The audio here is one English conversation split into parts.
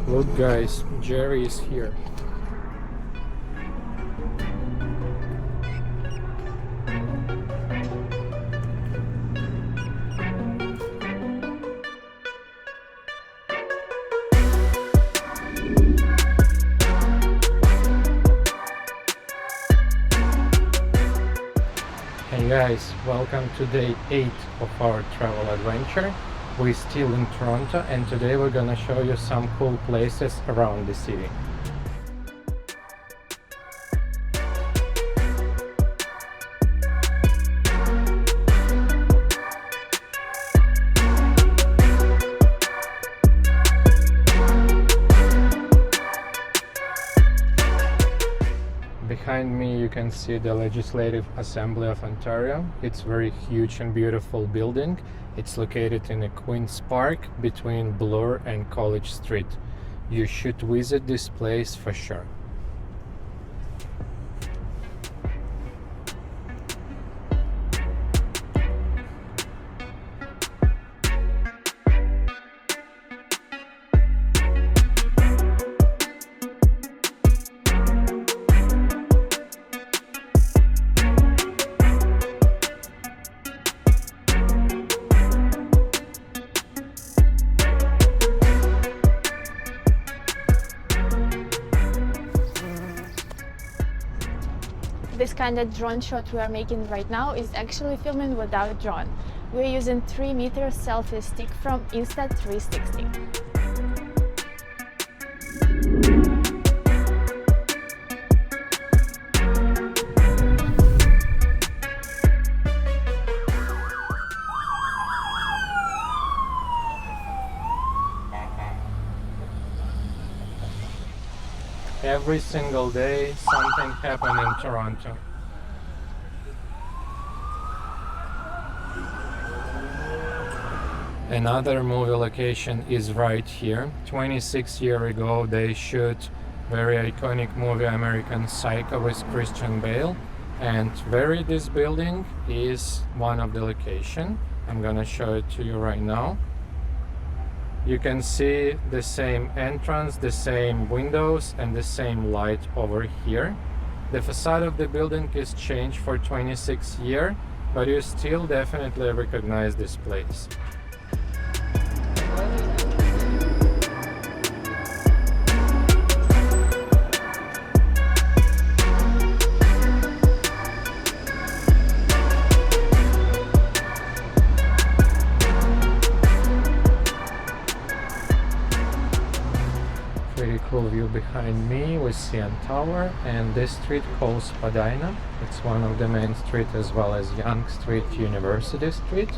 Look guys, Jerry is here. Hey guys, welcome to day 8 of our travel adventure. We're still in Toronto and today we're gonna show you some cool places around the city. Behind me you can see the Legislative Assembly of Ontario. It's a very huge and beautiful building. It's located in a Queen's Park between Bloor and College Street. You should visit this place for sure. This kind of drone shot we are making right now is actually filming without drone. We're using 3-meter selfie stick from Insta360. Every single day something happens in Toronto. Another movie location is right here. 26 years ago they shoot very iconic movie American Psycho with Christian Bale, and where this building is one of the location. I'm gonna show it to you right now. You can see the same entrance, the same windows and the same light over here. The facade of the building is changed for 26 years, but you still definitely recognize this place. Pretty cool view behind me with CN Tower, and this street called Spadina. It's one of the main streets as well as Yonge Street, University Street.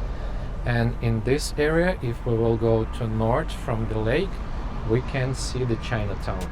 And in this area, if we will go to north from the lake, we can see the Chinatown.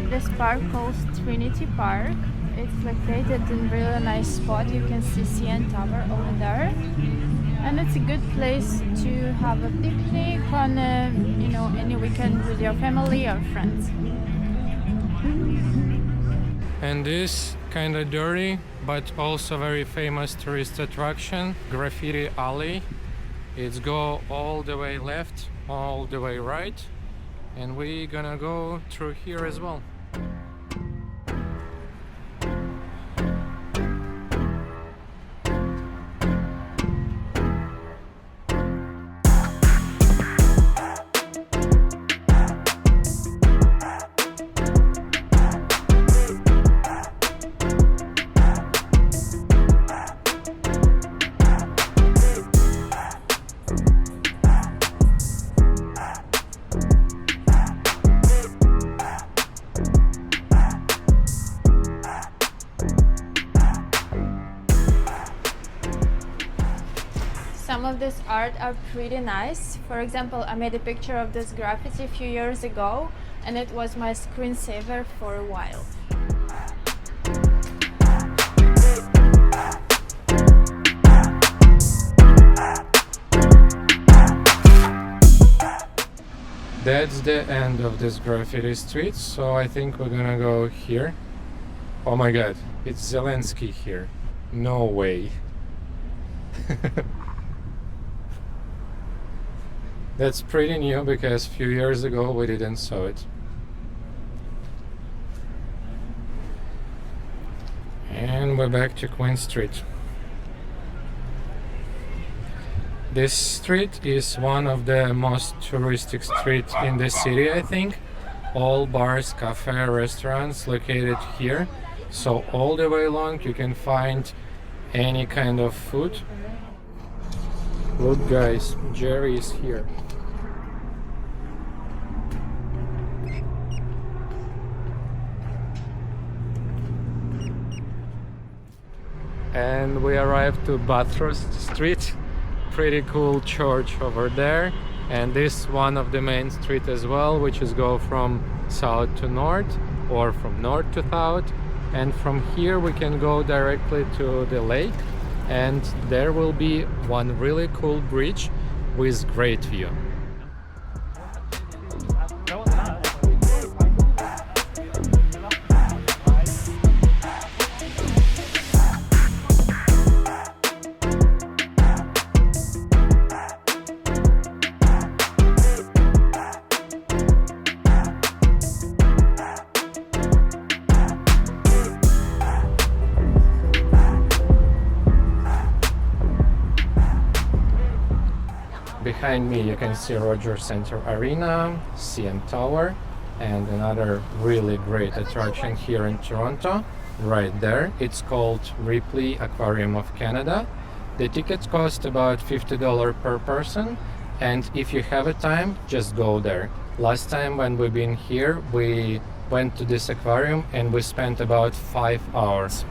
This park called Trinity Park. It's located in a really nice spot. You can see CN Tower over there. And it's a good place to have a picnic on any weekend with your family or friends. And this kind of dirty but also very famous tourist attraction, Graffiti Alley. It's go all the way left, all the way right, and we're gonna go through here as well. of this art are pretty nice. For example, I made a picture of this graffiti a few years ago, and it was my screensaver for a while. That's the end of this graffiti street, so I think we're gonna go here. Oh my god, it's Zelensky here. No way. That's pretty new because a few years ago we didn't saw it. And we're back to Queen Street. This street is one of the most touristic streets in the city, I think. All bars, cafe, restaurants located here. So all the way along you can find any kind of food. Look guys, Jerry is here. And we arrived to Bathurst Street. Pretty cool church over there, and this one of the main street as well, which is go from south to north or from north to south, and from here we can go directly to the lake, and there will be one really cool bridge with great view. Behind me you can see Rogers Centre Arena, CN Tower, and another really great attraction here in Toronto, right there. It's called Ripley Aquarium of Canada. The tickets cost about $50 per person, and if you have a time, just go there. Last time when we've been here, we went to this aquarium and we spent about 5 hours.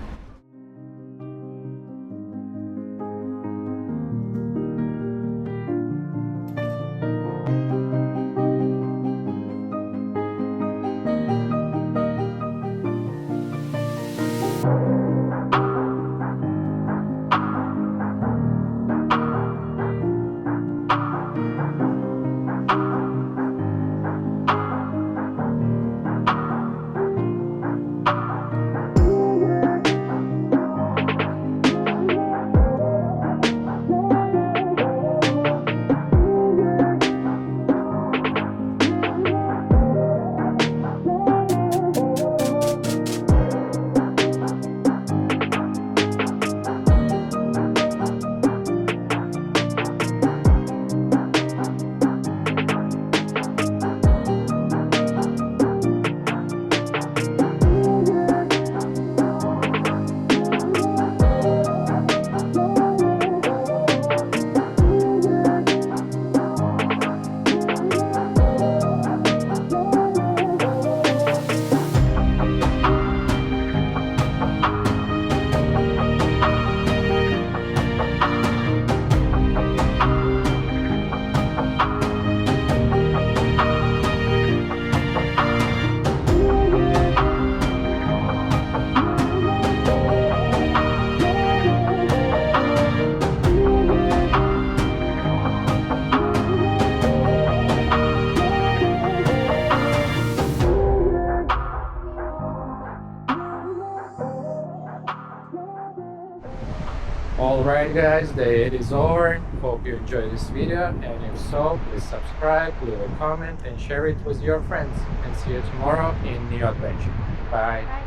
Alright guys, the day is over. Hope you enjoyed this video, and if so, please subscribe, leave a comment and share it with your friends. And see you tomorrow in new adventure. Bye.